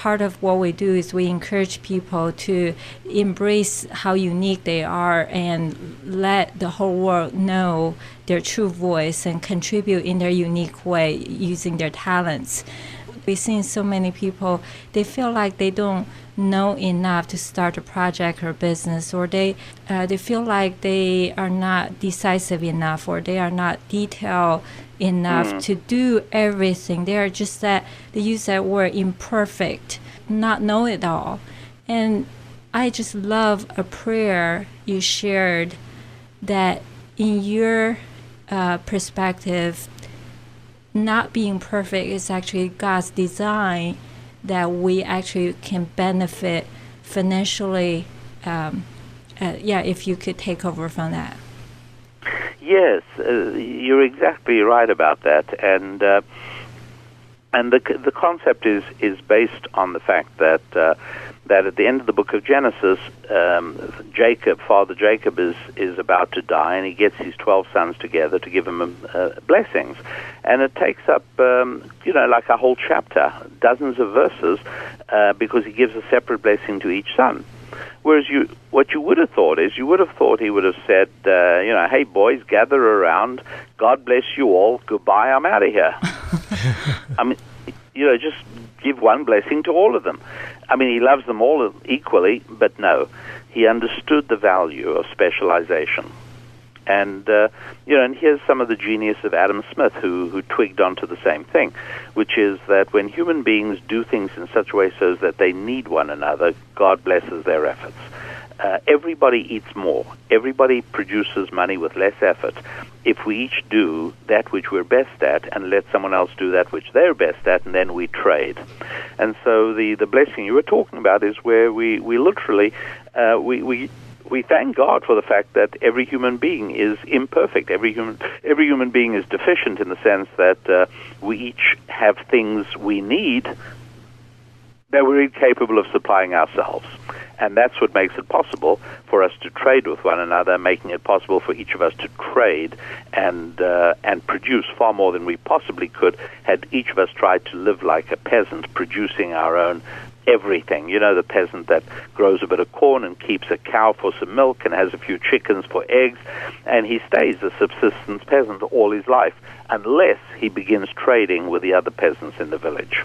part of what we do is we encourage people to embrace how unique they are and let the whole world know their true voice and contribute in their unique way using their talents. We've seen so many people, they feel like they don't know enough to start a project or business, or they feel like they are not decisive enough, or they are not detailed enough to do everything. They are just that, they use that word imperfect, not know it all. And I just love a prayer you shared that in your perspective, not being perfect is actually God's design, that we actually can benefit financially. If you could take over from that. Yes, you're exactly right about that, and the concept is based on the fact that at the end of the book of Genesis, Father Jacob is about to die, and he gets his 12 sons together to give him blessings, and it takes up like a whole chapter, dozens of verses, because he gives a separate blessing to each son. Whereas what you would have thought is, he would have said, hey boys, gather around, God bless you all, goodbye, I'm out of here. I mean, just give one blessing to all of them. I mean, he loves them all equally, but no, he understood the value of specialization. And, and here's some of the genius of Adam Smith, who twigged onto the same thing, which is that when human beings do things in such a way so that they need one another, God blesses their efforts. Everybody eats more. Everybody produces money with less effort if we each do that which we're best at and let someone else do that which they're best at, and then we trade. And so the blessing you were talking about is where we literally, we thank God for the fact that every human being is imperfect. Every human being is deficient in the sense that we each have things we need that we're incapable of supplying ourselves. And that's what makes it possible for us to trade with one another, making it possible for each of us to trade and produce far more than we possibly could had each of us tried to live like a peasant, producing our own everything. You know, the peasant that grows a bit of corn and keeps a cow for some milk and has a few chickens for eggs, and he stays a subsistence peasant all his life unless he begins trading with the other peasants in the village.